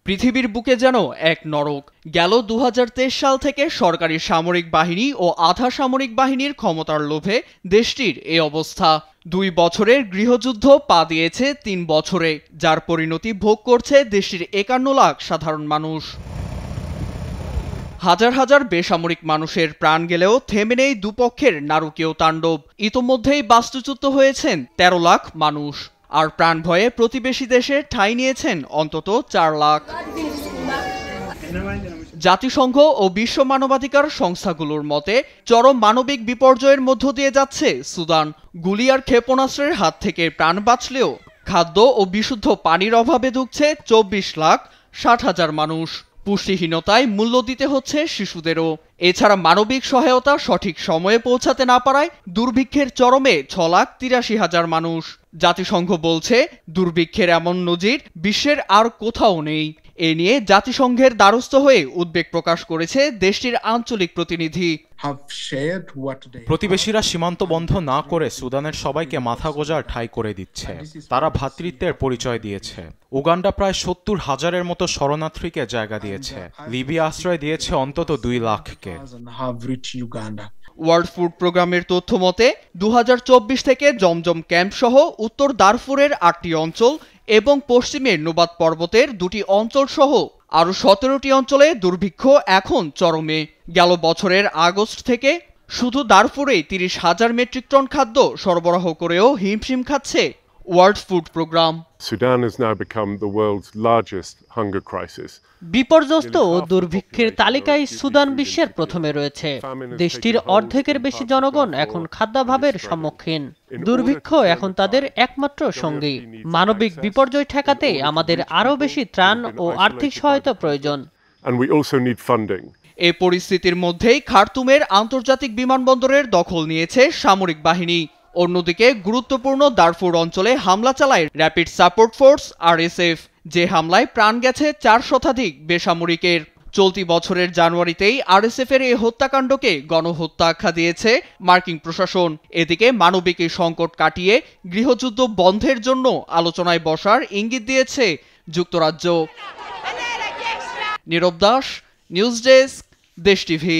পৃথিবীর বুকে যেন এক নরক। গেল ২০২৩ সাল থেকে সরকারি সামরিক বাহিনী ও আধা সামরিক বাহিনীর ক্ষমতার লোভে দেশটির এই অবস্থা। ২ বছরের গৃহযুদ্ধ পা দিয়েছে ৩ বছরে, যার পরিণতি ভোগ করছে দেশটির ৫১ লাখ সাধারণ মানুষ। হাজার হাজার বেসামরিক মানুষের প্রাণ গেলেও থেমে নেই দুপক্ষের নারকীয় তাণ্ডব। ইতোমধ্যেই বাস্তুচ্যুত হয়েছেন ১৩ লাখ মানুষ, আর প্রাণ ভয়ে প্রতিবেশী দেশে ঠাঁই নিয়েছেন অন্তত ৪ লাখ। জাতিসংঘ ও বিশ্ব মানবাধিকার সংস্থাগুলোর মতে চরম মানবিক বিপর্যয়ের মধ্য দিয়ে যাচ্ছে সুদান। গুলি আর ক্ষেপণাস্ত্রের হাত থেকে প্রাণ বাঁচলেও খাদ্য ও বিশুদ্ধ পানির অভাবে ভুগছে ২৪ লাখ ৬০ হাজার মানুষ। পুষ্টিহীনতায় মূল্য দিতে হচ্ছে শিশুদেরও। এছাড়া মানবিক সহায়তা সঠিক সময়ে পৌঁছাতে না পারায় দুর্ভিক্ষের চরমে ৬,৮৩,০০০ মানুষ। জাতিসংঘ বলছে, দুর্ভিক্ষের এমন নজির বিশ্বের আর কোথাও নেই। এ নিয়ে জাতিসংঘের দ্বারস্থ হয়ে উদ্বেগ প্রকাশ করেছে দেশটির আঞ্চলিক প্রতিনিধি। প্রতিবেশীরা সীমান্ত বন্ধ না করে সুদানের সবাইকে মাথা গোঁজার ঠাঁই করে দিচ্ছে। তারা ভ্রাতৃত্বের পরিচয় দিয়েছে। উগান্ডা প্রায় ৭০,০০০-এর মতো শরণার্থীকে জায়গা দিয়েছে। লিবিয়া আশ্রয় দিয়েছে অন্তত ২ লাখকে। ওয়ার্ল্ড ফুড প্রোগ্রামের তথ্য মতে ২০২৪ থেকে জমজম ক্যাম্প সহ উত্তর দারফুরের ৮টি অঞ্চল এবং পশ্চিমের নুবাত পর্বতের ২টি অঞ্চল সহ আরও ১৭টি অঞ্চলে দুর্ভিক্ষ এখন চরমে। গেল বছরের আগস্ট থেকে শুধু দারফুরেই ৩০,০০০ মেট্রিক টন খাদ্য সরবরাহ করেও হিমশিম খাচ্ছে world food programme. Sudan has now become the world's largest hunger crisis. বিপর্যস্ত ও দুর্ভিক্ষের তালিকায় সুদান বিশ্বের প্রথমে রয়েছে। দেশটির অর্ধেকের বেশি জনগণ এখন খাদ্যাভাবের সম্মুখীন। দুর্ভিক্ষ এখন তাদের একমাত্র সঙ্গী। মানবিক বিপর্যয় ঠেকাতে আমাদের আরও বেশি ত্রাণ ও আর্থিক সহায়তা প্রয়োজন। And we also need funding. এই পরিস্থিতির মধ্যেই খার্তুমের আন্তর্জাতিক বিমানবন্দরের দখল নিয়েছে সামরিক বাহিনী। অন্যদিকে গুরুত্বপূর্ণ দারফুর অঞ্চলে হামলা চালায় র্যাপিড সাপোর্ট ফোর্স RSF, যে হামলায় প্রাণ গেছে ৪ শতাধিক বেসামরিকের। চলতি বছরের জানুয়ারিতেই RSF এর এই হত্যাকাণ্ডকে গণহত্যা আখ্যা দিয়েছে মার্কিন প্রশাসন। এদিকে মানবিক এই সংকট কাটিয়ে গৃহযুদ্ধ বন্ধের জন্য আলোচনায় বসার ইঙ্গিত দিয়েছে যুক্তরাজ্য। নীরব দাস, নিউজ ডেস্ক, দেশ টিভি।